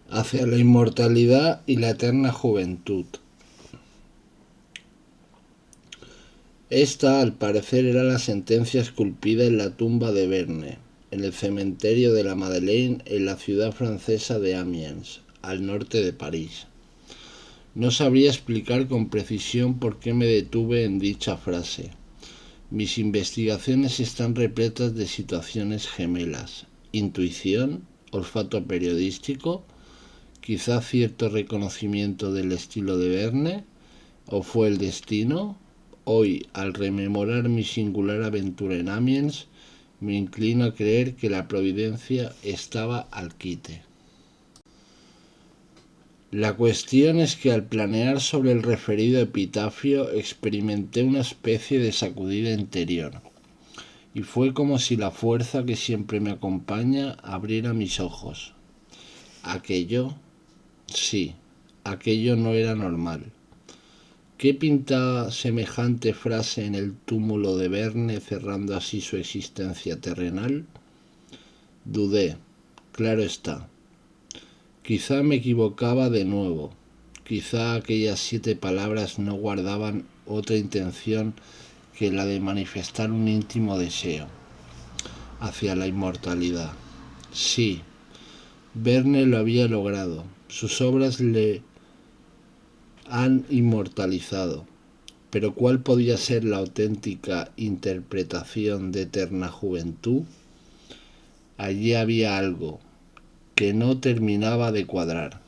hacia la inmortalidad y la eterna juventud. Esta, al parecer, era la sentencia esculpida en la tumba de Verne, en el cementerio de la Madeleine, en la ciudad francesa de Amiens, al norte de París. No sabría explicar con precisión por qué me detuve en dicha frase. Mis investigaciones están repletas de situaciones gemelas. Intuición, olfato periodístico, quizá cierto reconocimiento del estilo de Verne, o fue el destino. Hoy, al rememorar mi singular aventura en Amiens, me inclino a creer que la providencia estaba al quite. La cuestión es que al planear sobre el referido epitafio experimenté una especie de sacudida interior, y fue como si la fuerza que siempre me acompaña abriera mis ojos. Aquello, sí, aquello no era normal. ¿Qué pintaba semejante frase en el túmulo de Verne, cerrando así su existencia terrenal? Dudé, claro está. Quizá me equivocaba de nuevo. Quizá aquellas 7 palabras no guardaban otra intención que la de manifestar un íntimo deseo hacia la inmortalidad. Sí, Verne lo había logrado. Sus obras le han inmortalizado. Pero ¿cuál podía ser la auténtica interpretación de eterna juventud? Allí había algo que no terminaba de cuadrar.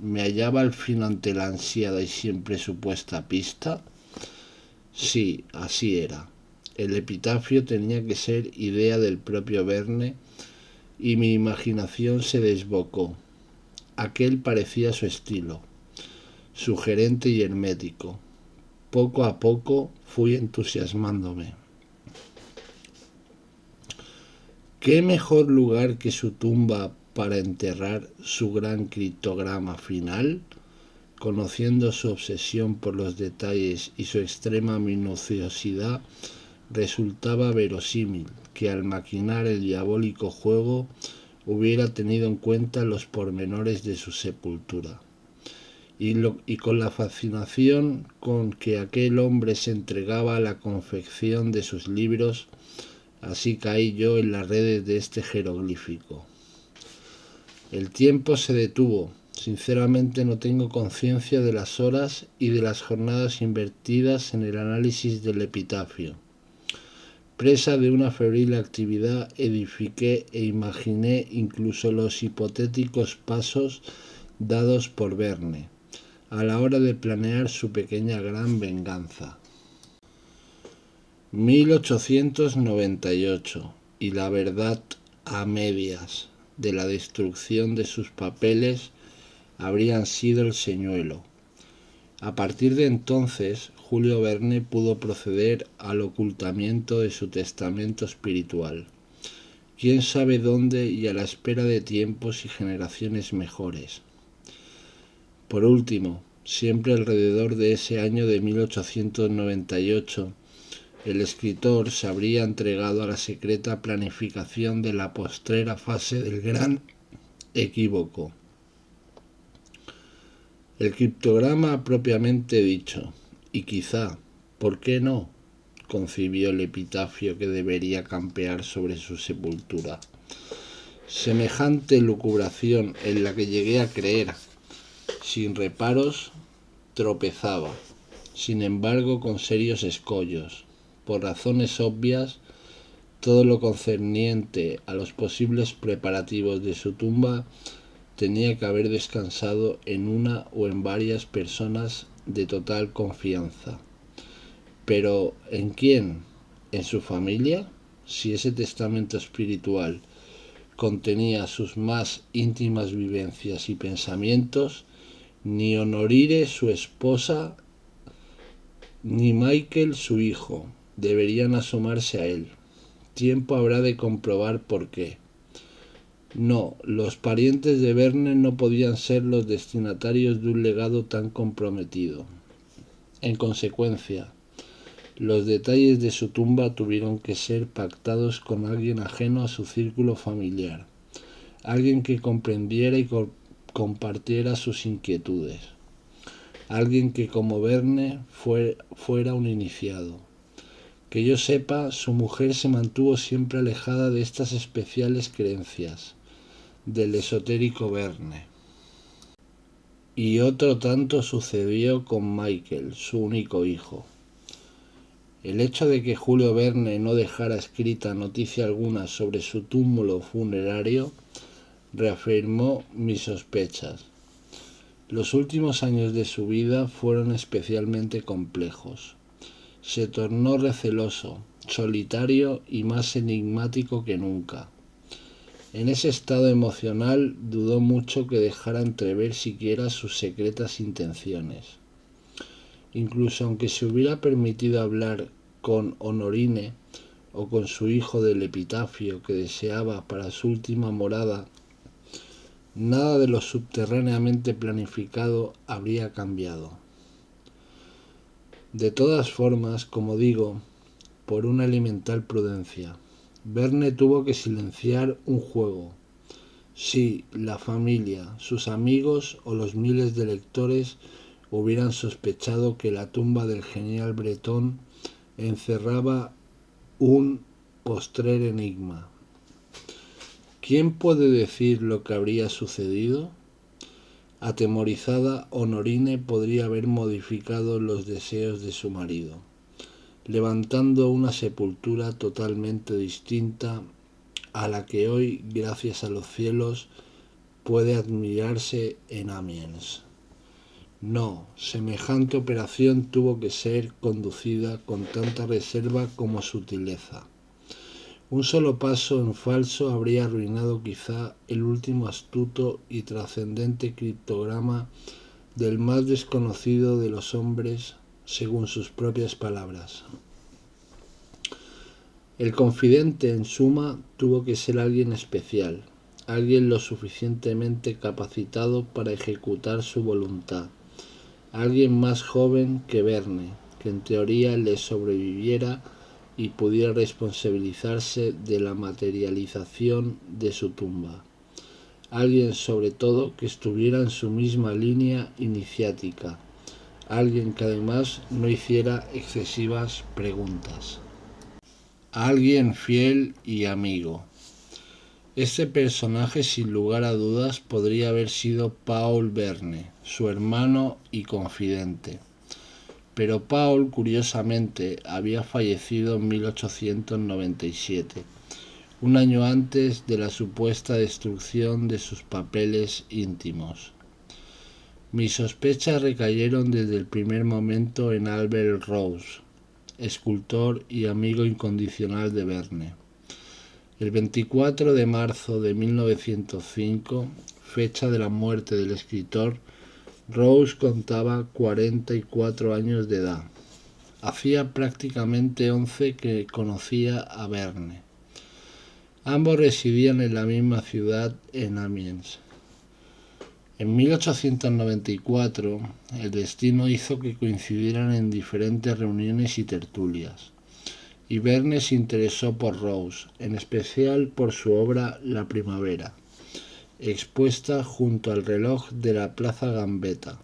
¿Me hallaba al fin ante la ansiada y siempre supuesta pista? Sí, así era. El epitafio tenía que ser idea del propio Verne y mi imaginación se desbocó. Aquel parecía su estilo, sugerente y hermético. Poco a poco fui entusiasmándome. ¿Qué mejor lugar que su tumba para enterrar su gran criptograma final? Conociendo su obsesión por los detalles y su extrema minuciosidad, resultaba verosímil que al maquinar el diabólico juego hubiera tenido en cuenta los pormenores de su sepultura. Y con la fascinación con que aquel hombre se entregaba a la confección de sus libros, así caí yo en las redes de este jeroglífico. El tiempo se detuvo. Sinceramente no tengo conciencia de las horas y de las jornadas invertidas en el análisis del epitafio. Presa de una febril actividad, edifiqué e imaginé incluso los hipotéticos pasos dados por Verne a la hora de planear su pequeña gran venganza. 1898 y la verdad a medias de la destrucción de sus papeles habrían sido el señuelo. A partir de entonces, Julio Verne pudo proceder al ocultamiento de su testamento espiritual. Quién sabe dónde y a la espera de tiempos y generaciones mejores. Por último, siempre alrededor de ese año de 1898, el escritor se habría entregado a la secreta planificación de la postrera fase del gran equívoco. El criptograma propiamente dicho, y quizá, ¿por qué no?, concibió el epitafio que debería campear sobre su sepultura. Semejante lucubración en la que llegué a creer, sin reparos, tropezaba, sin embargo con serios escollos. Por razones obvias, todo lo concerniente a los posibles preparativos de su tumba tenía que haber descansado en una o en varias personas de total confianza. Pero ¿en quién? ¿En su familia? Si ese testamento espiritual contenía sus más íntimas vivencias y pensamientos, ni Honorine, su esposa, ni Michael, su hijo, deberían asomarse a él. Tiempo habrá de comprobar por qué. No, los parientes de Verne no podían ser los destinatarios de un legado tan comprometido. En consecuencia, los detalles de su tumba tuvieron que ser pactados con alguien ajeno a su círculo familiar, alguien que comprendiera y compartiera sus inquietudes. Alguien que como Verne fuera un iniciado. Que yo sepa, su mujer se mantuvo siempre alejada de estas especiales creencias, del esotérico Verne. Y otro tanto sucedió con Michael, su único hijo. El hecho de que Julio Verne no dejara escrita noticia alguna sobre su túmulo funerario reafirmó mis sospechas. Los últimos años de su vida fueron especialmente complejos. Se tornó receloso, solitario y más enigmático que nunca. En ese estado emocional dudó mucho que dejara entrever siquiera sus secretas intenciones. Incluso aunque se hubiera permitido hablar con Honorine o con su hijo del epitafio que deseaba para su última morada, nada de lo subterráneamente planificado habría cambiado. De todas formas, como digo, por una elemental prudencia, Verne tuvo que silenciar un juego. Si la familia, sus amigos o los miles de lectores hubieran sospechado que la tumba del genial bretón encerraba un postrer enigma. ¿Quién puede decir lo que habría sucedido? Atemorizada, Honorine podría haber modificado los deseos de su marido, levantando una sepultura totalmente distinta a la que hoy, gracias a los cielos, puede admirarse en Amiens. No, semejante operación tuvo que ser conducida con tanta reserva como sutileza. Un solo paso en falso habría arruinado quizá el último astuto y trascendente criptograma del más desconocido de los hombres, según sus propias palabras. El confidente, en suma, tuvo que ser alguien especial, alguien lo suficientemente capacitado para ejecutar su voluntad, alguien más joven que Verne, que en teoría le sobreviviera y pudiera responsabilizarse de la materialización de su tumba. Alguien sobre todo que estuviera en su misma línea iniciática, alguien que además no hiciera excesivas preguntas. Alguien fiel y amigo. Este personaje sin lugar a dudas podría haber sido Paul Verne, su hermano y confidente. Pero Paul, curiosamente, había fallecido en 1897, un año antes de la supuesta destrucción de sus papeles íntimos. Mis sospechas recayeron desde el primer momento en Albert Rose, escultor y amigo incondicional de Verne. El 24 de marzo de 1905, fecha de la muerte del escritor, Rose contaba 44 años de edad. Hacía prácticamente 11 que conocía a Verne. Ambos residían en la misma ciudad, en Amiens. En 1894, el destino hizo que coincidieran en diferentes reuniones y tertulias, y Verne se interesó por Rose, en especial por su obra La Primavera, expuesta junto al reloj de la Plaza Gambetta.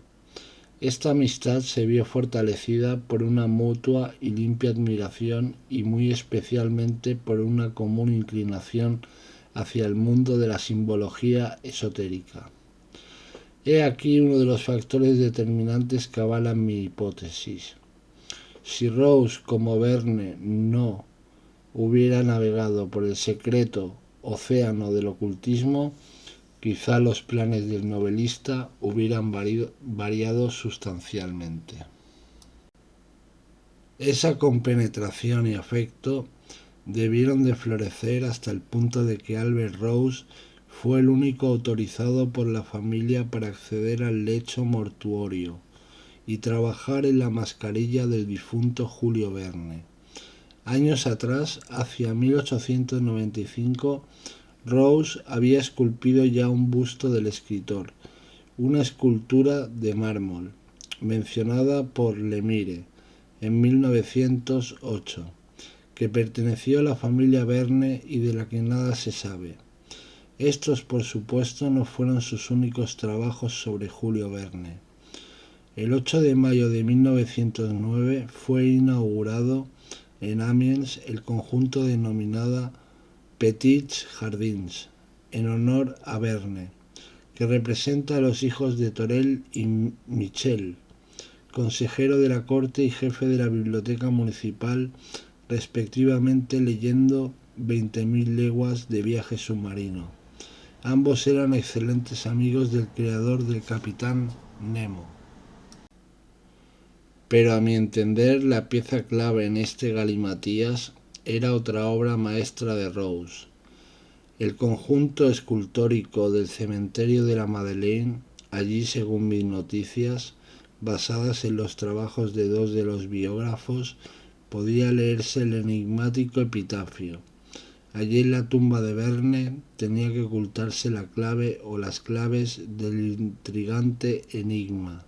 Esta amistad se vio fortalecida por una mutua y limpia admiración y muy especialmente por una común inclinación hacia el mundo de la simbología esotérica. He aquí uno de los factores determinantes que avalan mi hipótesis. Si Rose, como Verne, no hubiera navegado por el secreto océano del ocultismo, quizá los planes del novelista hubieran variado sustancialmente. Esa compenetración y afecto debieron de florecer hasta el punto de que Albert Rose fue el único autorizado por la familia para acceder al lecho mortuorio y trabajar en la mascarilla del difunto Julio Verne. Años atrás, hacia 1895, Rose había esculpido ya un busto del escritor, una escultura de mármol, mencionada por Lemire en 1908, que perteneció a la familia Verne y de la que nada se sabe. Estos, por supuesto, no fueron sus únicos trabajos sobre Julio Verne. El 8 de mayo de 1909 fue inaugurado en Amiens el conjunto denominado Petits Jardins, en honor a Verne, que representa a los hijos de Torel y Michel, consejero de la corte y jefe de la biblioteca municipal, respectivamente, leyendo 20.000 leguas de viaje submarino. Ambos eran excelentes amigos del creador del Capitán Nemo. Pero a mi entender, la pieza clave en este galimatías era otra obra maestra de Rose. El conjunto escultórico del cementerio de la Madeleine, allí, según mis noticias, basadas en los trabajos de dos de los biógrafos, podía leerse el enigmático epitafio. Allí en la tumba de Verne tenía que ocultarse la clave o las claves del intrigante enigma.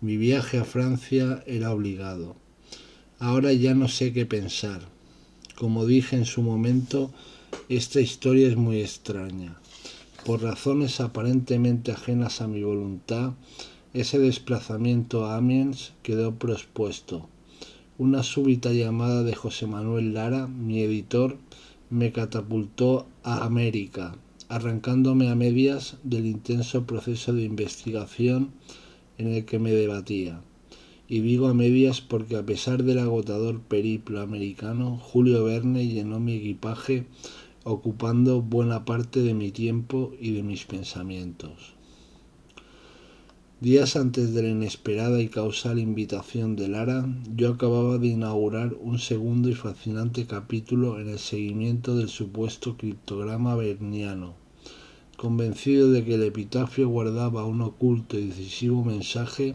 Mi viaje a Francia era obligado. Ahora ya no sé qué pensar. Como dije en su momento, esta historia es muy extraña. Por razones aparentemente ajenas a mi voluntad, ese desplazamiento a Amiens quedó pospuesto. Una súbita llamada de José Manuel Lara, mi editor, me catapultó a América, arrancándome a medias del intenso proceso de investigación en el que me debatía. Y digo a medias porque, a pesar del agotador periplo americano, Julio Verne llenó mi equipaje, ocupando buena parte de mi tiempo y de mis pensamientos. Días antes de la inesperada y causal invitación de Lara, yo acababa de inaugurar un segundo y fascinante capítulo en el seguimiento del supuesto criptograma verniano. Convencido de que el epitafio guardaba un oculto y decisivo mensaje,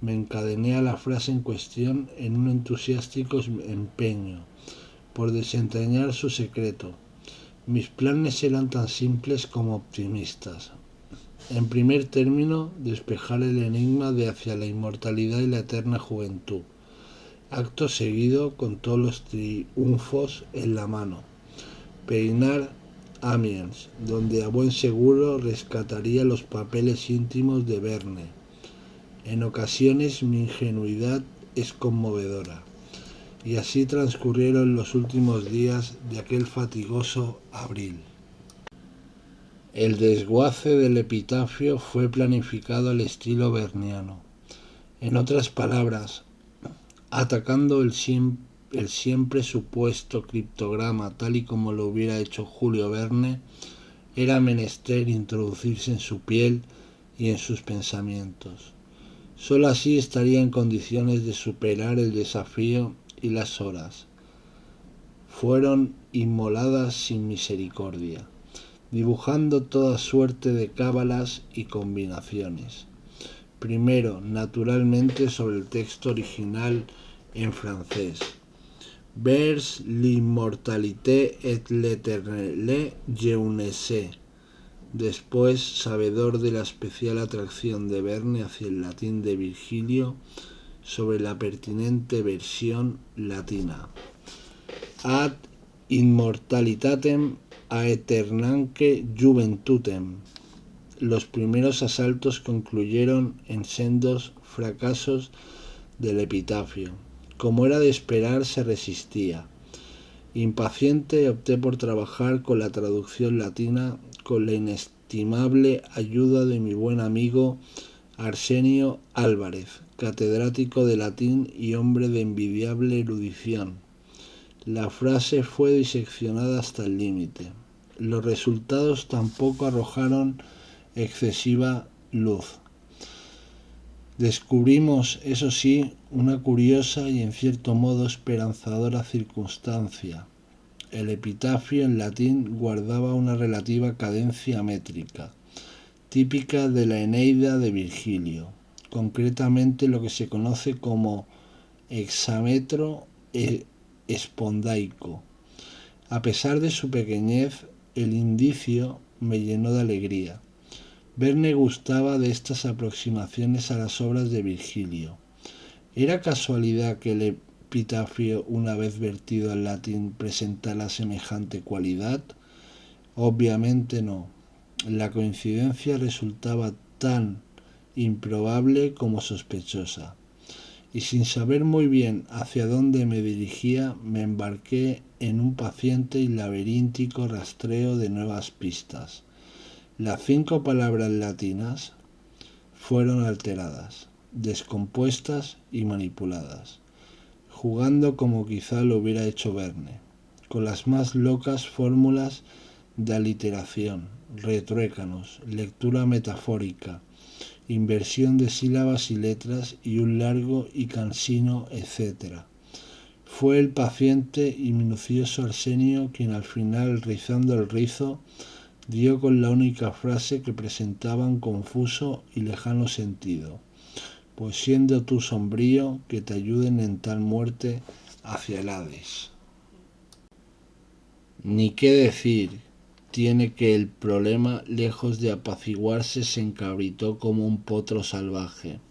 me encadené a la frase en cuestión en un entusiástico empeño por desentrañar su secreto. Mis planes eran tan simples como optimistas. En primer término, despejar el enigma de hacia la inmortalidad y la eterna juventud. Acto seguido, con todos los triunfos en la mano, peinar Amiens, donde a buen seguro rescataría los papeles íntimos de Verne. En ocasiones mi ingenuidad es conmovedora. Y así transcurrieron los últimos días de aquel fatigoso abril. El desguace del epitafio fue planificado al estilo verniano. En otras palabras, atacando el siempre supuesto criptograma tal y como lo hubiera hecho Julio Verne, era menester introducirse en su piel y en sus pensamientos. Solo así estaría en condiciones de superar el desafío, y las horas fueron inmoladas sin misericordia, dibujando toda suerte de cábalas y combinaciones. Primero, naturalmente, sobre el texto original en francés. Vers l'immortalité et l'éternel je ne sais. Después, sabedor de la especial atracción de Verne hacia el latín de Virgilio, sobre la pertinente versión latina. Ad immortalitatem aeternamque juventutem. Los primeros asaltos concluyeron en sendos fracasos del epitafio. Como era de esperar, se resistía. Impaciente, opté por trabajar con la traducción latina, con la inestimable ayuda de mi buen amigo Arsenio Álvarez, catedrático de latín y hombre de envidiable erudición. La frase fue diseccionada hasta el límite. Los resultados tampoco arrojaron excesiva luz. Descubrimos, eso sí, una curiosa y en cierto modo esperanzadora circunstancia. El epitafio en latín guardaba una relativa cadencia métrica, típica de la Eneida de Virgilio, concretamente lo que se conoce como hexámetro espondaico. A pesar de su pequeñez, el indicio me llenó de alegría. Verne gustaba de estas aproximaciones a las obras de Virgilio. ¿Era casualidad que el epitafio, una vez vertido al latín, presentara semejante cualidad? Obviamente no. La coincidencia resultaba tan improbable como sospechosa, y sin saber muy bien hacia dónde me dirigía, me embarqué en un paciente y laberíntico rastreo de nuevas pistas. Las 5 palabras latinas fueron alteradas, descompuestas y manipuladas, jugando como quizá lo hubiera hecho Verne, con las más locas fórmulas de aliteración, retruécanos, lectura metafórica, inversión de sílabas y letras y un largo y cansino etcétera. Fue el paciente y minucioso Arsenio quien al final, rizando el rizo, dio con la única frase que presentaba un confuso y lejano sentido: pues siendo tú sombrío, que te ayuden en tal muerte hacia el Hades. Ni qué decir tiene que el problema, lejos de apaciguarse, se encabritó como un potro salvaje.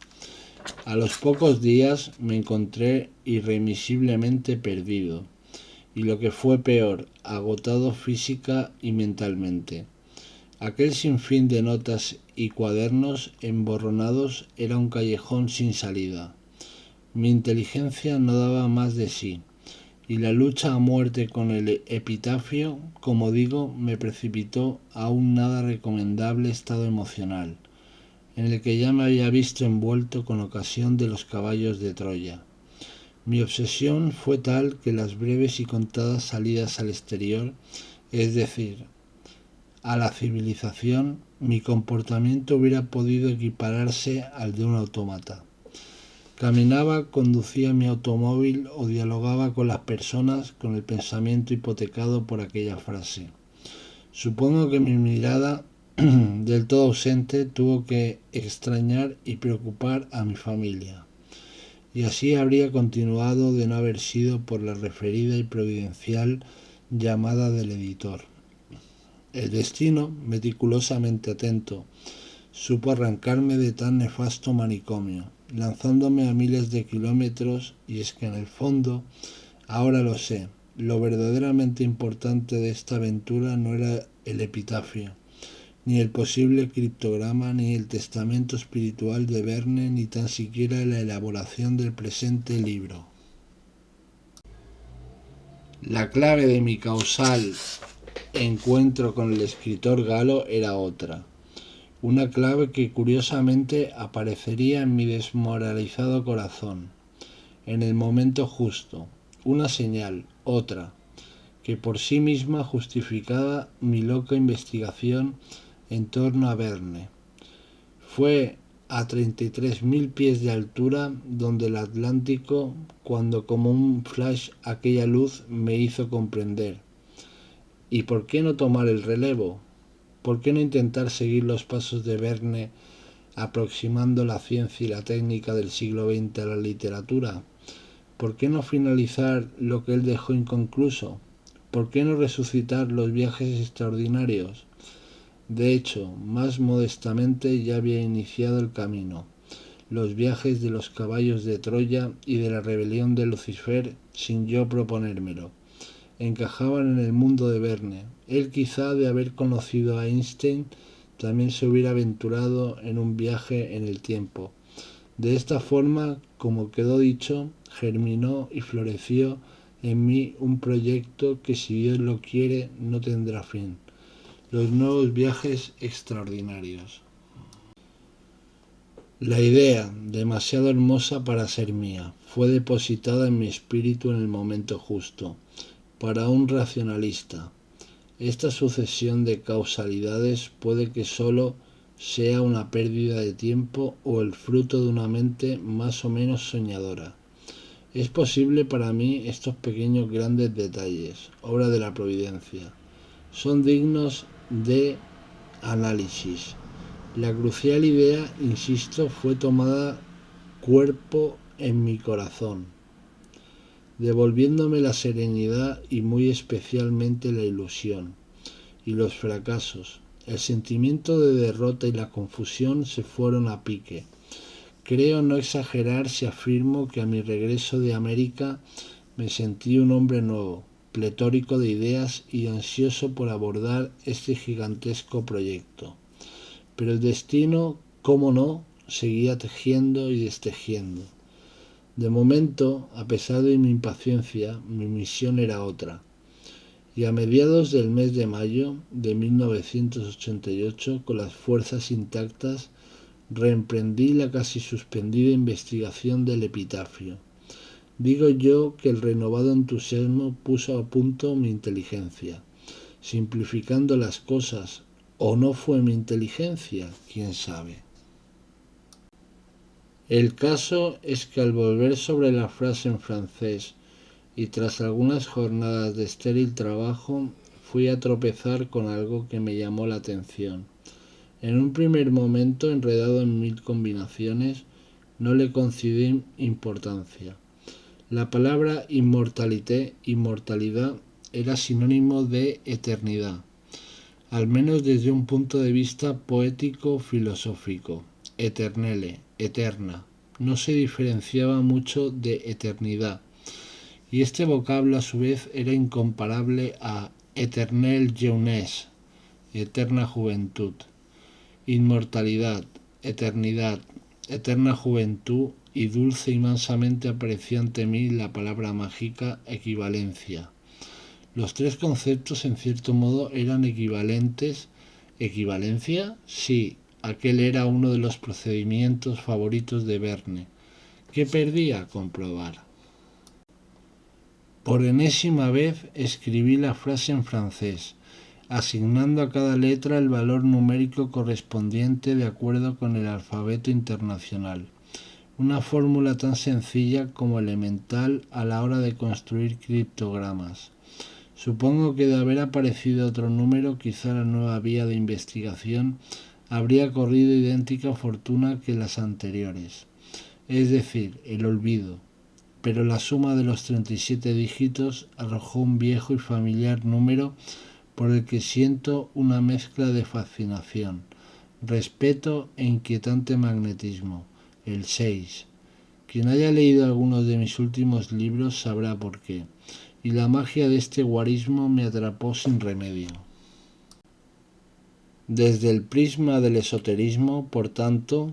A los pocos días me encontré irremisiblemente perdido, y lo que fue peor, agotado física y mentalmente. Aquel sinfín de notas y cuadernos emborronados era un callejón sin salida. Mi inteligencia no daba más de sí, y la lucha a muerte con el epitafio, como digo, me precipitó a un nada recomendable estado emocional, en el que ya me había visto envuelto con ocasión de los caballos de Troya. Mi obsesión fue tal que las breves y contadas salidas al exterior, es decir, a la civilización, mi comportamiento hubiera podido equipararse al de un autómata. Caminaba, conducía mi automóvil o dialogaba con las personas con el pensamiento hipotecado por aquella frase. Supongo que mi mirada, del todo ausente, tuvo que extrañar y preocupar a mi familia. Y así habría continuado de no haber sido por la referida y providencial llamada del editor. El destino, meticulosamente atento, supo arrancarme de tan nefasto manicomio, lanzándome a miles de kilómetros, y es que en el fondo, ahora lo sé, lo verdaderamente importante de esta aventura no era el epitafio, ni el posible criptograma, ni el testamento espiritual de Verne, ni tan siquiera la elaboración del presente libro. La clave de mi causal encuentro con el escritor galo era otra. Una clave que curiosamente aparecería en mi desmoralizado corazón, en el momento justo, una señal, otra, que por sí misma justificaba mi loca investigación en torno a Verne. Fue a 33.000 pies de altura donde el Atlántico, cuando como un flash aquella luz me hizo comprender. ¿Y por qué no tomar el relevo? ¿Por qué no intentar seguir los pasos de Verne, aproximando la ciencia y la técnica del siglo XX a la literatura? ¿Por qué no finalizar lo que él dejó inconcluso? ¿Por qué no resucitar los viajes extraordinarios? De hecho, más modestamente ya había iniciado el camino. Los viajes de los caballos de Troya y de la rebelión de Lucifer, sin yo proponérmelo, encajaban en el mundo de Verne. Él, quizá de haber conocido a Einstein, también se hubiera aventurado en un viaje en el tiempo. De esta forma, como quedó dicho, germinó y floreció en mí un proyecto que, si Dios lo quiere, no tendrá fin: los nuevos viajes extraordinarios. La idea, demasiado hermosa para ser mía, fue depositada en mi espíritu en el momento justo. Para un racionalista, esta sucesión de causalidades puede que sólo sea una pérdida de tiempo o el fruto de una mente más o menos soñadora. Es posible para mí estos pequeños grandes detalles, obra de la providencia, son dignos de análisis. La crucial idea, insisto, fue tomada cuerpo en mi corazón, devolviéndome la serenidad y muy especialmente la ilusión. Y los fracasos, el sentimiento de derrota y la confusión se fueron a pique. Creo no exagerar si afirmo que a mi regreso de América me sentí un hombre nuevo, pletórico de ideas y ansioso por abordar este gigantesco proyecto. Pero el destino, cómo no, seguía tejiendo y destejiendo. De momento, a pesar de mi impaciencia, mi misión era otra. Y a mediados del mes de mayo de 1988, con las fuerzas intactas, reemprendí la casi suspendida investigación del epitafio. Digo yo que el renovado entusiasmo puso a punto mi inteligencia, simplificando las cosas, o no fue mi inteligencia, quién sabe. El caso es que al volver sobre la frase en francés y tras algunas jornadas de estéril trabajo, fui a tropezar con algo que me llamó la atención. En un primer momento, enredado en mil combinaciones, no le concedí importancia. La palabra inmortalidad, era sinónimo de eternidad, al menos desde un punto de vista poético-filosófico. Eternele, eterna, no se diferenciaba mucho de eternidad, y este vocablo a su vez era incomparable a éternelle jeunesse, eterna juventud. Inmortalidad, eternidad, eterna juventud y dulce y mansamente apareció ante mí la palabra mágica equivalencia. Los tres conceptos en cierto modo eran equivalentes. ¿Equivalencia? Sí, aquel era uno de los procedimientos favoritos de Verne. ¿Qué perdía? Comprobar. Por enésima vez escribí la frase en francés, asignando a cada letra el valor numérico correspondiente de acuerdo con el alfabeto internacional. Una fórmula tan sencilla como elemental a la hora de construir criptogramas. Supongo que de haber aparecido otro número, quizá la nueva vía de investigación habría corrido idéntica fortuna que las anteriores, es decir, el olvido. Pero la suma de los 37 dígitos arrojó un viejo y familiar número por el que siento una mezcla de fascinación, respeto e inquietante magnetismo, el 6. Quien haya leído algunos de mis últimos libros sabrá por qué, y la magia de este guarismo me atrapó sin remedio. Desde el prisma del esoterismo, por tanto,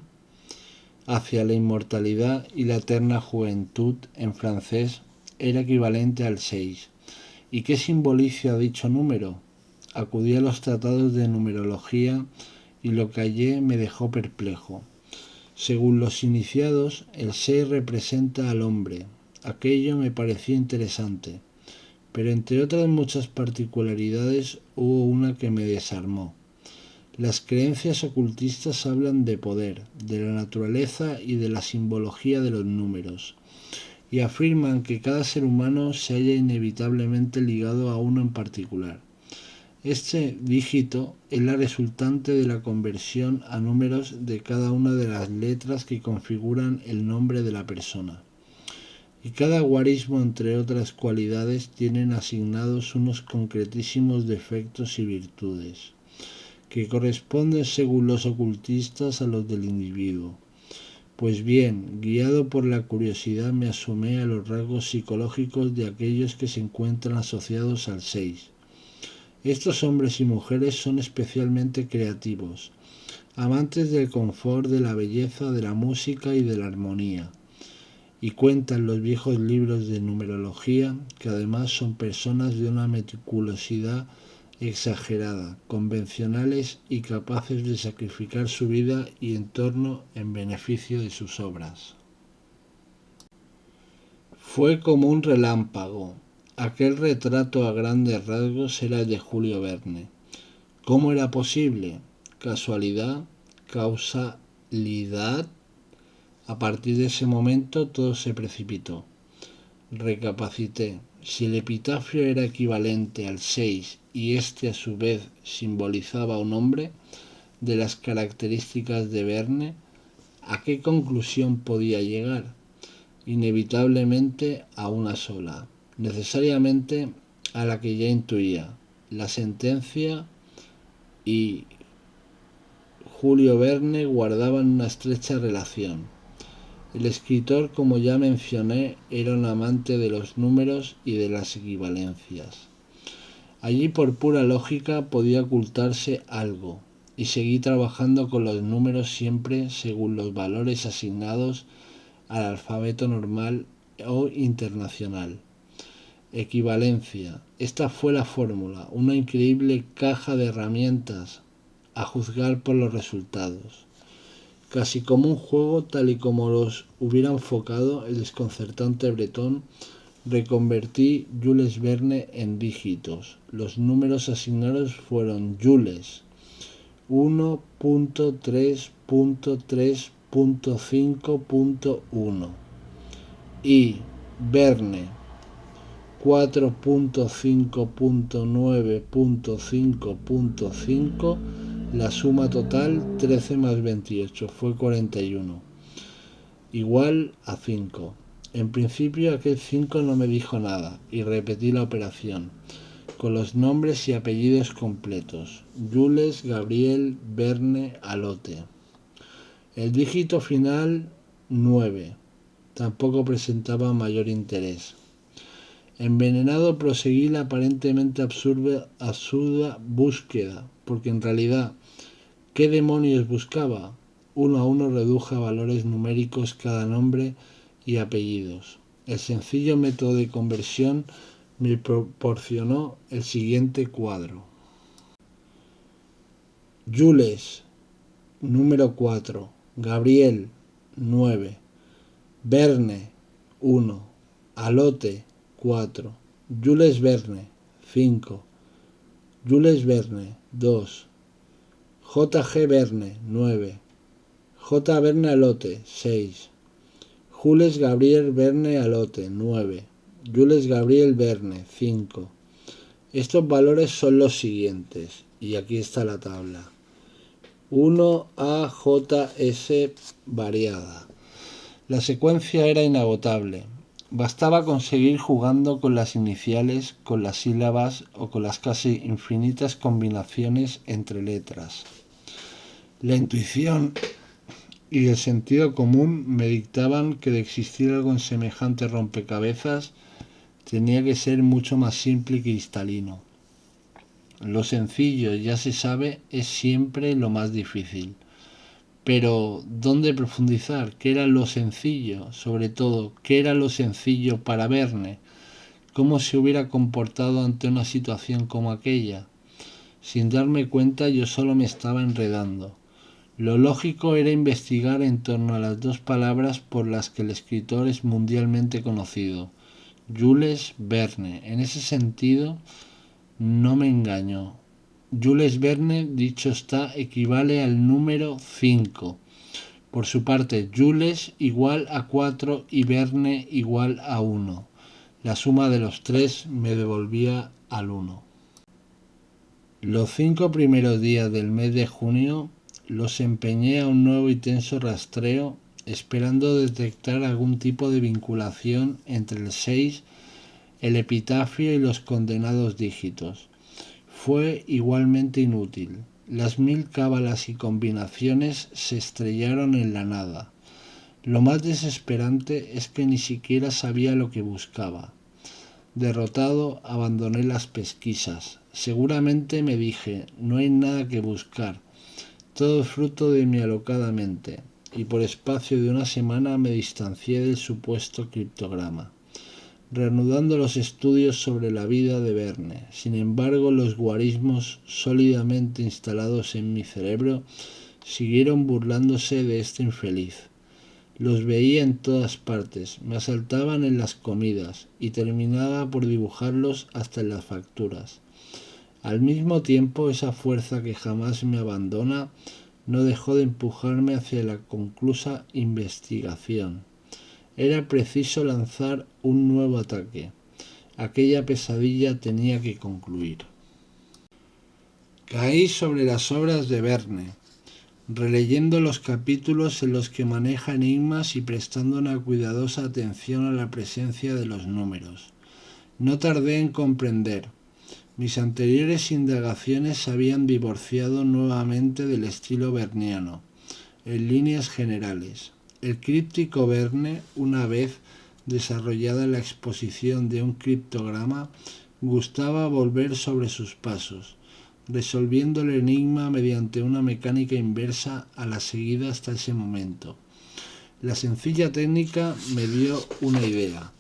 hacia la inmortalidad y la eterna juventud, en francés, era equivalente al 6. ¿Y qué simboliza dicho número? Acudí a los tratados de numerología y lo que hallé me dejó perplejo. Según los iniciados, el 6 representa al hombre. Aquello me pareció interesante, pero entre otras muchas particularidades hubo una que me desarmó. Las creencias ocultistas hablan de poder, de la naturaleza y de la simbología de los números, y afirman que cada ser humano se halla inevitablemente ligado a uno en particular. Este dígito es la resultante de la conversión a números de cada una de las letras que configuran el nombre de la persona. Y cada guarismo, entre otras cualidades, tienen asignados unos concretísimos defectos y virtudes, que corresponden según los ocultistas a los del individuo. Pues bien, guiado por la curiosidad me asomé a los rasgos psicológicos de aquellos que se encuentran asociados al 6. Estos hombres y mujeres son especialmente creativos, amantes del confort, de la belleza, de la música y de la armonía. Y cuentan los viejos libros de numerología que además son personas de una meticulosidad exagerada, convencionales y capaces de sacrificar su vida y entorno en beneficio de sus obras. Fue como un relámpago. Aquel retrato a grandes rasgos era el de Julio Verne. ¿Cómo era posible? ¿Casualidad? ¿Causalidad? A partir de ese momento todo se precipitó. Recapacité. Si el epitafio era equivalente al 6 y este a su vez simbolizaba a un hombre de las características de Verne, ¿a qué conclusión podía llegar? Inevitablemente a una sola, necesariamente a la que ya intuía. La sentencia y Julio Verne guardaban una estrecha relación. El escritor, como ya mencioné, era un amante de los números y de las equivalencias. Allí, por pura lógica, podía ocultarse algo, y seguí trabajando con los números siempre según los valores asignados al alfabeto normal o internacional. Equivalencia. Esta fue la fórmula, una increíble caja de herramientas, a juzgar por los resultados. Casi como un juego, tal y como los hubiera enfocado el desconcertante bretón, reconvertí Jules Verne en dígitos. Los números asignados fueron Jules 1.3.3.5.1 y Verne 4.5.9.5.5. La suma total 13 más 28 fue 41, igual a 5. En principio aquel 5 no me dijo nada y repetí la operación con los nombres y apellidos completos: Jules Gabriel Verne Alote. El dígito final 9 tampoco presentaba mayor interés. Envenenado proseguí la aparentemente absurda búsqueda, porque en realidad, ¿qué demonios buscaba? Uno a uno reduje a valores numéricos cada nombre y apellidos. El sencillo método de conversión me proporcionó el siguiente cuadro. Jules, número 4. Gabriel, 9. Verne, 1. Alote, 4. Jules Verne, 5. Jules Verne, 2. J.G. Verne, 9. J. Verne Alote, 6. Jules Gabriel Verne Alote, 9. Jules Gabriel Verne, 5. Estos valores son los siguientes, y aquí está la tabla. 1 AJS variada. La secuencia era inagotable. Bastaba con seguir jugando con las iniciales, con las sílabas o con las casi infinitas combinaciones entre letras. La intuición y el sentido común me dictaban que de existir algo en semejante rompecabezas tenía que ser mucho más simple y cristalino. Lo sencillo, ya se sabe, es siempre lo más difícil. Pero, ¿dónde profundizar? ¿Qué era lo sencillo? Sobre todo, ¿qué era lo sencillo para Verne? ¿Cómo se hubiera comportado ante una situación como aquella? Sin darme cuenta, yo solo me estaba enredando. Lo lógico era investigar en torno a las dos palabras por las que el escritor es mundialmente conocido: Jules Verne. En ese sentido, no me engañó. Jules Verne, dicho está, equivale al número 5. Por su parte, Jules igual a 4 y Verne igual a 1. La suma de los tres me devolvía al 1. Los 5 primeros días del mes de junio los empeñé a un nuevo y tenso rastreo, esperando detectar algún tipo de vinculación entre el 6, el epitafio y los condenados dígitos. Fue igualmente inútil. Las 1000 cábalas y combinaciones se estrellaron en la nada. Lo más desesperante es que ni siquiera sabía lo que buscaba. Derrotado, abandoné las pesquisas. Seguramente, me dije, no hay nada que buscar. Todo es fruto de mi alocada mente. Y por espacio de una semana me distancié del supuesto criptograma, reanudando los estudios sobre la vida de Verne. Sin embargo, los guarismos sólidamente instalados en mi cerebro siguieron burlándose de este infeliz. Los veía en todas partes, me asaltaban en las comidas y terminaba por dibujarlos hasta en las facturas. Al mismo tiempo, esa fuerza que jamás me abandona no dejó de empujarme hacia la conclusa investigación. Era preciso lanzar un nuevo ataque. Aquella pesadilla tenía que concluir. Caí sobre las obras de Verne, releyendo los capítulos en los que maneja enigmas y prestando una cuidadosa atención a la presencia de los números. No tardé en comprender. Mis anteriores indagaciones se habían divorciado nuevamente del estilo verniano, en líneas generales. El críptico Verne, una vez desarrollada la exposición de un criptograma, gustaba volver sobre sus pasos, resolviendo el enigma mediante una mecánica inversa a la seguida hasta ese momento. La sencilla técnica me dio una idea.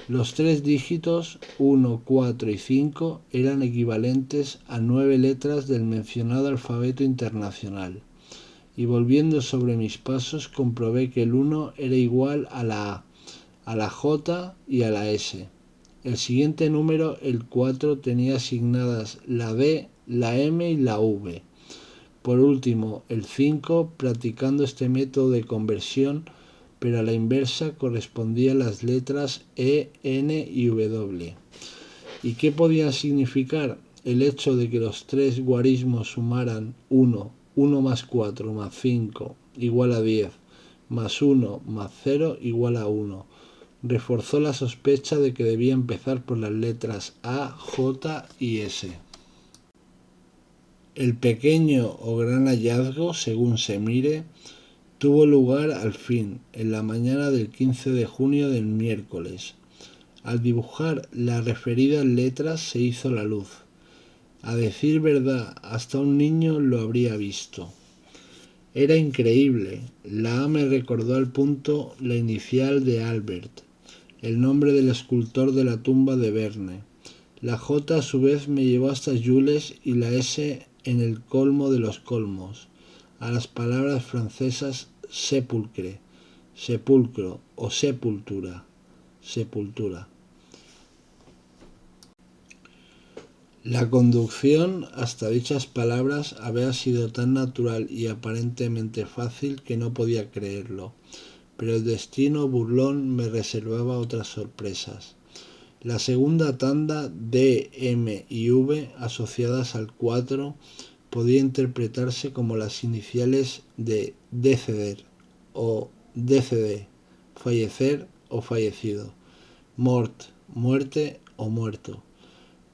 Los 3 dígitos 1, 4 y 5 eran equivalentes a 9 letras del mencionado alfabeto internacional, y volviendo sobre mis pasos comprobé que el 1 era igual a la A, la J y a la S. El siguiente número, el 4, tenía asignadas la D, la M y la V. Por último, el 5, practicando este método de conversión, pero a la inversa, correspondía a las letras E, N y W. ¿Y qué podían significar? El hecho de que los 3 guarismos sumaran 1, 1 más 4 más 5 igual a 10, más 1 más 0 igual a 1. Reforzó la sospecha de que debía empezar por las letras A, J y S. El pequeño o gran hallazgo, según se mire, tuvo lugar al fin, en la mañana del 15 de junio del miércoles. Al dibujar las referidas letras se hizo la luz. A decir verdad, hasta un niño lo habría visto. Era increíble. La A me recordó al punto la inicial de Albert, el nombre del escultor de la tumba de Verne. La J a su vez me llevó hasta Jules y la S en el colmo de los colmos, a las palabras francesas sepulcre, sepulcro o sepultura, sepultura. La conducción hasta dichas palabras había sido tan natural y aparentemente fácil que no podía creerlo, pero el destino burlón me reservaba otras sorpresas. La segunda tanda D, M y V asociadas al 4 podía interpretarse como las iniciales de deceder o DCD, fallecer o fallecido, mort, muerte o muerto,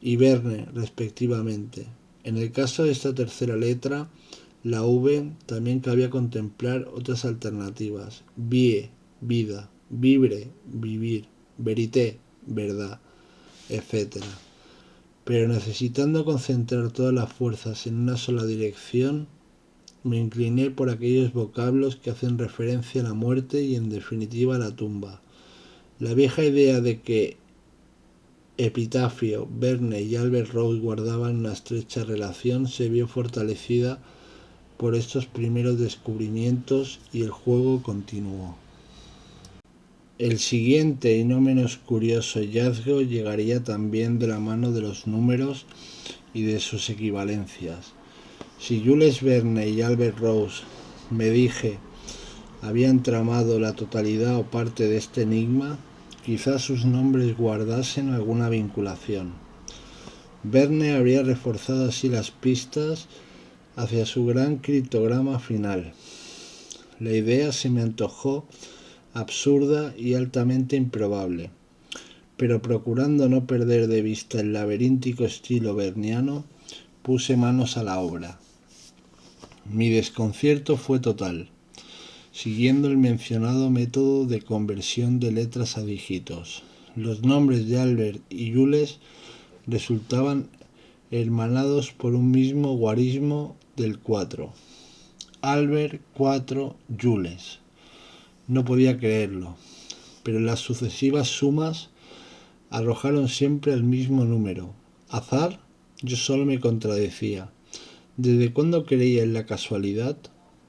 y Verne, respectivamente. En el caso de esta tercera letra, la V, también cabía contemplar otras alternativas: vie, vida, vibre, vivir, verité, verdad, etc. Pero necesitando concentrar todas las fuerzas en una sola dirección, me incliné por aquellos vocablos que hacen referencia a la muerte y en definitiva a la tumba. La vieja idea de que Epitafio, Verne y Albert Rose guardaban una estrecha relación se vio fortalecida por estos primeros descubrimientos y el juego continuó. El siguiente y no menos curioso hallazgo llegaría también de la mano de los números y de sus equivalencias. Si Jules Verne y Albert Rose, me dije, habían tramado la totalidad o parte de este enigma, quizás sus nombres guardasen alguna vinculación. Verne habría reforzado así las pistas hacia su gran criptograma final. La idea se me antojó absurda y altamente improbable, pero procurando no perder de vista el laberíntico estilo verniano, puse manos a la obra. Mi desconcierto fue total, siguiendo el mencionado método de conversión de letras a dígitos. Los nombres de Albert y Jules resultaban hermanados por un mismo guarismo del 4. Albert 4 Jules. No podía creerlo, pero las sucesivas sumas arrojaron siempre el mismo número. ¿Azar? Yo solo me contradecía. ¿Desde cuándo creía en la casualidad?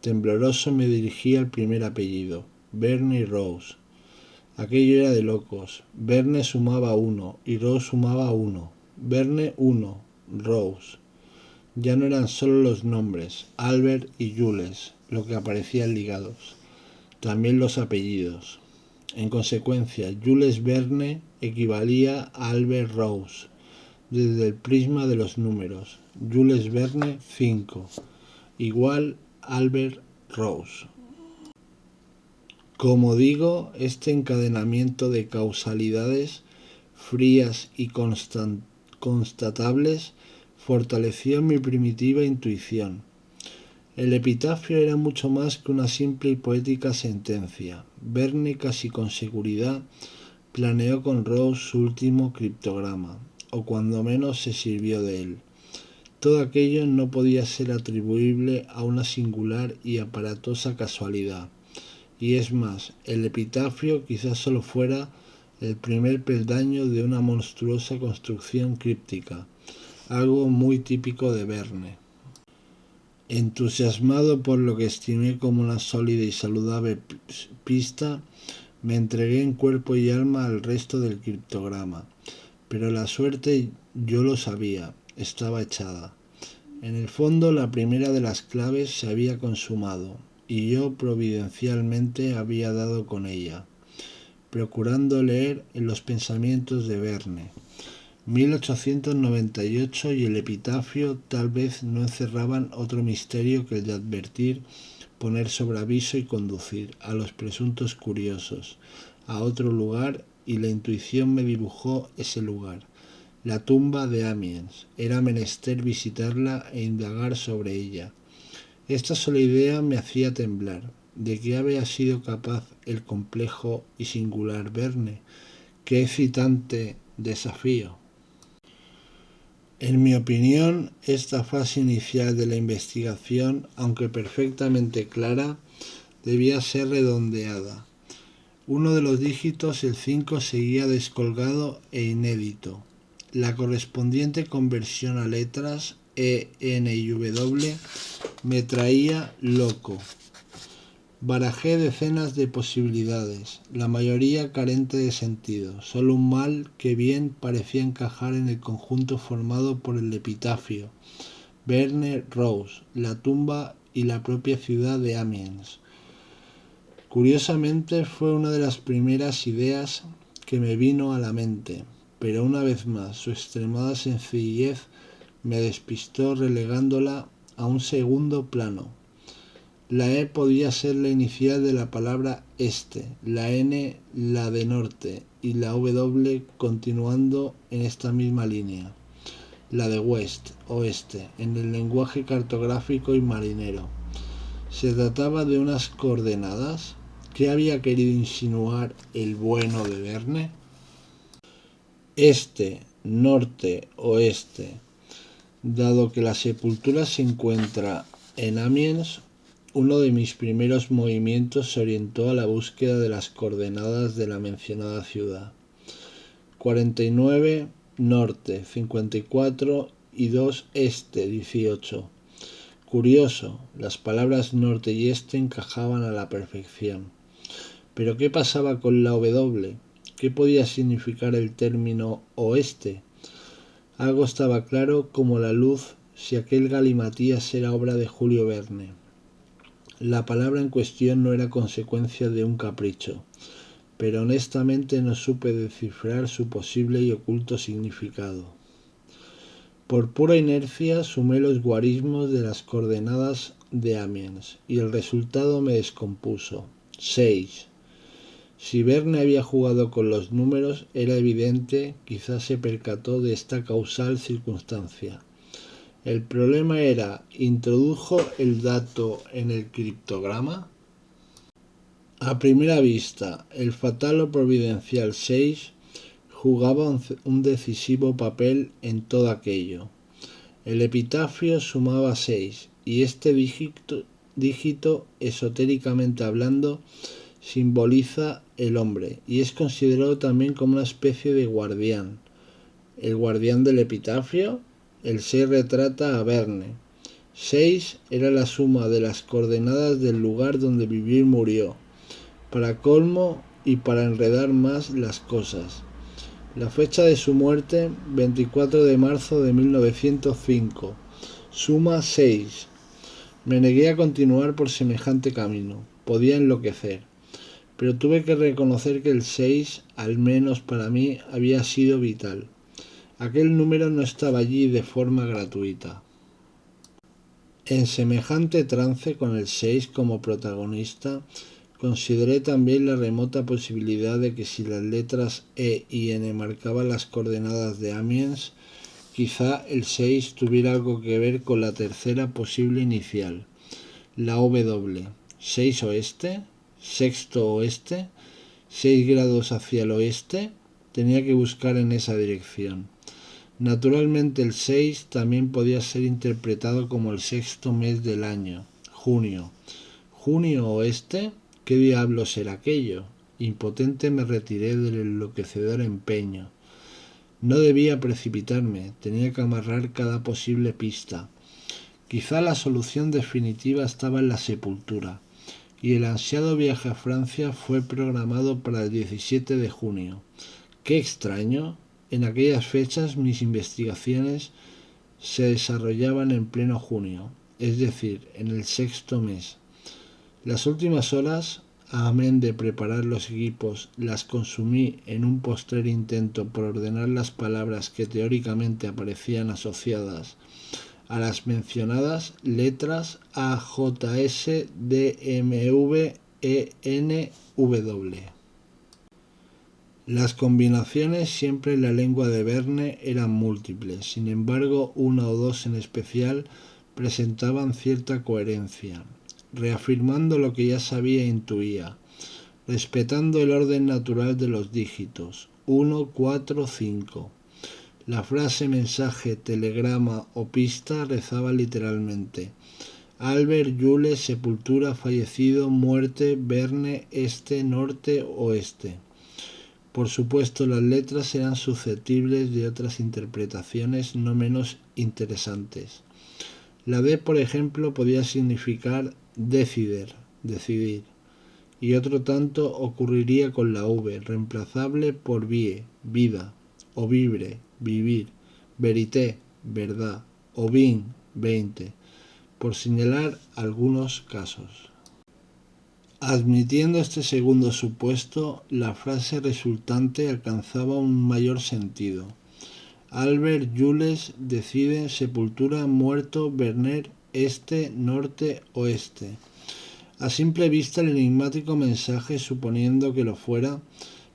Tembloroso me dirigí al primer apellido, Verne y Rose. Aquello era de locos. Verne sumaba 1 y Rose sumaba 1. Verne 1, Rose. Ya no eran solo los nombres, Albert y Jules, lo que aparecían ligados, también los apellidos. En consecuencia, Jules Verne equivalía a Albert Rose, desde el prisma de los números. Jules Verne 5, igual Albert Rose. Como digo, este encadenamiento de causalidades frías y constatables fortaleció mi primitiva intuición. El epitafio era mucho más que una simple y poética sentencia. Verne casi con seguridad planeó con Rose su último criptograma, o cuando menos se sirvió de él. Todo aquello no podía ser atribuible a una singular y aparatosa casualidad. Y es más, el epitafio quizás solo fuera el primer peldaño de una monstruosa construcción críptica, algo muy típico de Verne. Entusiasmado por lo que estimé como una sólida y saludable pista, me entregué en cuerpo y alma al resto del criptograma. Pero la suerte, yo lo sabía, estaba echada. En el fondo, la primera de las claves se había consumado, y yo providencialmente había dado con ella, procurando leer en los pensamientos de Verne. 1898 y el epitafio tal vez no encerraban otro misterio que el de advertir, poner sobre aviso y conducir a los presuntos curiosos a otro lugar, y la intuición me dibujó ese lugar, la tumba de Amiens. Era menester visitarla e indagar sobre ella. Esta sola idea me hacía temblar. ¿De qué había sido capaz el complejo y singular Verne? ¡Qué excitante desafío! En mi opinión, esta fase inicial de la investigación, aunque perfectamente clara, debía ser redondeada. Uno de los dígitos, el 5, seguía descolgado e inédito. La correspondiente conversión a letras E, N y W me traía loco. Barajé decenas de posibilidades, la mayoría carente de sentido, solo un mal que bien parecía encajar en el conjunto formado por el epitafio, Verne, Rose, la tumba y la propia ciudad de Amiens. Curiosamente fue una de las primeras ideas que me vino a la mente, pero una vez más su extremada sencillez me despistó relegándola a un segundo plano. La E podía ser la inicial de la palabra este, la N la de norte y la W continuando en esta misma línea, la de west, oeste, en el lenguaje cartográfico y marinero. ¿Se trataba de unas coordenadas? ¿Qué había querido insinuar el bueno de Verne? Este, norte, oeste. Dado que la sepultura se encuentra en Amiens, uno de mis primeros movimientos se orientó a la búsqueda de las coordenadas de la mencionada ciudad. 49 norte, 54 y 2 este, 18. Curioso, las palabras norte y este encajaban a la perfección. Pero ¿qué pasaba con la W? ¿Qué podía significar el término oeste? Algo estaba claro como la luz si aquel galimatías era obra de Julio Verne. La palabra en cuestión no era consecuencia de un capricho, pero honestamente no supe descifrar su posible y oculto significado. Por pura inercia sumé los guarismos de las coordenadas de Amiens y el resultado me descompuso. 6. Si Verne había jugado con los números, era evidente, quizás se percató de esta causal circunstancia. El problema era, ¿introdujo el dato en el criptograma? A primera vista, el fatal o providencial 6 jugaba un decisivo papel en todo aquello. El epitafio sumaba 6 y este dígito, esotéricamente hablando, simboliza el hombre y es considerado también como una especie de guardián. ¿El guardián del epitafio? El 6 retrata a Verne. 6 era la suma de las coordenadas del lugar donde vivió y murió. Para colmo y para enredar más las cosas, la fecha de su muerte, 24 de marzo de 1905, suma 6. Me negué a continuar por semejante camino, podía enloquecer, pero tuve que reconocer que el 6, al menos para mí, había sido vital. Aquel número no estaba allí de forma gratuita. En semejante trance, con el 6 como protagonista, consideré también la remota posibilidad de que si las letras E y N marcaban las coordenadas de Amiens, quizá el 6 tuviera algo que ver con la tercera posible inicial, la W, 6 oeste, sexto oeste, 6 grados hacia el oeste, tenía que buscar en esa dirección. Naturalmente el 6 también podía ser interpretado como el sexto mes del año, junio. ¿Junio oeste? ¿Qué diablos era aquello? Impotente me retiré del enloquecedor empeño. No debía precipitarme, tenía que amarrar cada posible pista. Quizá la solución definitiva estaba en la sepultura, y el ansiado viaje a Francia fue programado para el 17 de junio. ¡Qué extraño! En aquellas fechas mis investigaciones se desarrollaban en pleno junio, es decir, en el sexto mes. Las últimas horas, amén de preparar los equipos, las consumí en un postrer intento por ordenar las palabras que teóricamente aparecían asociadas a las mencionadas letras A, J, S, D, M, V, E, N, W. Las combinaciones siempre en la lengua de Verne eran múltiples, sin embargo una o dos en especial presentaban cierta coherencia, reafirmando lo que ya sabía e intuía, respetando el orden natural de los dígitos, 1, 4, 5. La frase, mensaje, telegrama o pista rezaba literalmente: Albert, Jules, sepultura, fallecido, muerte, Verne, este, norte, oeste. Por supuesto, las letras eran susceptibles de otras interpretaciones no menos interesantes. La D, por ejemplo, podía significar decider, decidir, y otro tanto ocurriría con la V, reemplazable por vie, vida, o vibre, vivir, verité, verdad, o vin, 20, por señalar algunos casos. Admitiendo este segundo supuesto, la frase resultante alcanzaba un mayor sentido. Albert, Jules, deciden, sepultura, muerto, Werner, este, norte, oeste. A simple vista el enigmático mensaje, suponiendo que lo fuera,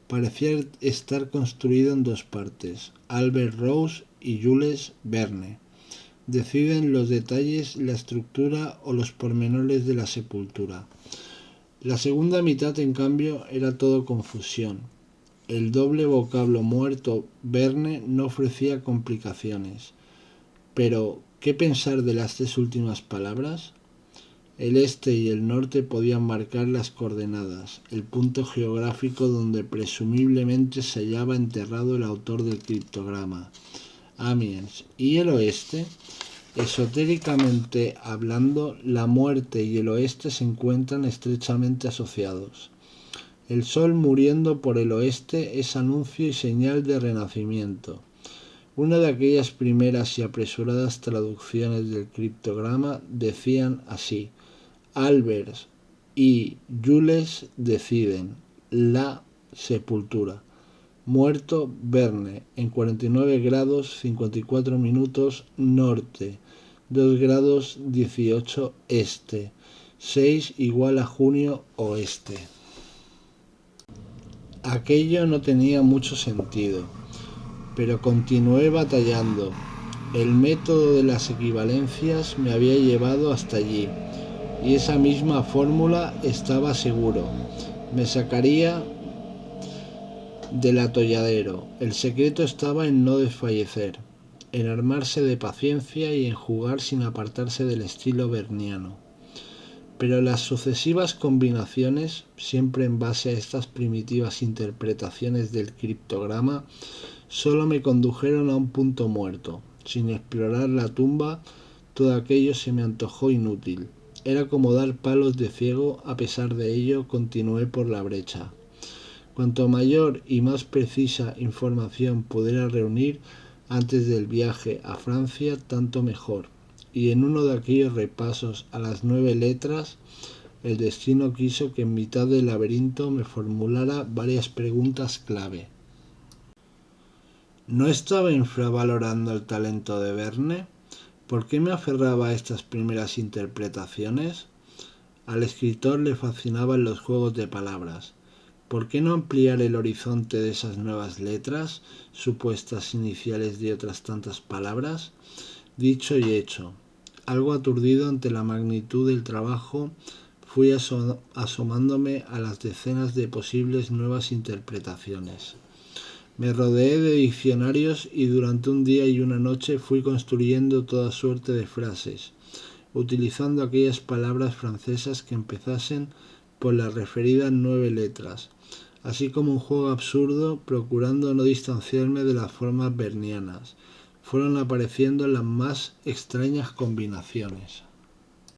parecía estar construido en dos partes: Albert Rose y Jules Verne. Deciden los detalles, la estructura o los pormenores de la sepultura. La segunda mitad, en cambio, era todo confusión. El doble vocablo muerto Verne no ofrecía complicaciones. Pero, ¿qué pensar de las tres últimas palabras? El este y el norte podían marcar las coordenadas, el punto geográfico donde presumiblemente se hallaba enterrado el autor del criptograma, Amiens. ¿Y el oeste? Esotéricamente hablando, la muerte y el oeste se encuentran estrechamente asociados. El sol muriendo por el oeste es anuncio y señal de renacimiento. Una de aquellas primeras y apresuradas traducciones del criptograma decían así: Albert y Jules deciden, la sepultura. Muerto Verne, en 49 grados 54 minutos norte, 2 grados 18 este, 6 igual a junio oeste. Aquello no tenía mucho sentido, pero continué batallando. El método de las equivalencias me había llevado hasta allí, y esa misma fórmula, estaba seguro, me sacaría del atolladero. El secreto estaba en no desfallecer, en armarse de paciencia y en jugar sin apartarse del estilo verniano. Pero las sucesivas combinaciones, siempre en base a estas primitivas interpretaciones del criptograma, solo me condujeron a un punto muerto. Sin explorar la tumba, todo aquello se me antojó inútil. Era como dar palos de ciego. A pesar de ello, continué por la brecha. Cuanto mayor y más precisa información pudiera reunir antes del viaje a Francia, tanto mejor. Y en uno de aquellos repasos a las 9 letras, el destino quiso que en mitad del laberinto me formulara varias preguntas clave. ¿No estaba infravalorando el talento de Verne? ¿Por qué me aferraba a estas primeras interpretaciones? Al escritor le fascinaban los juegos de palabras. ¿Por qué no ampliar el horizonte de esas nuevas letras, supuestas iniciales de otras tantas palabras? Dicho y hecho. Algo aturdido ante la magnitud del trabajo, fui asomándome a las decenas de posibles nuevas interpretaciones. Me rodeé de diccionarios y durante un día y una noche fui construyendo toda suerte de frases, utilizando aquellas palabras francesas que empezasen por las referidas 9 letras, así como un juego absurdo, procurando no distanciarme de las formas bernianas. Fueron apareciendo las más extrañas combinaciones.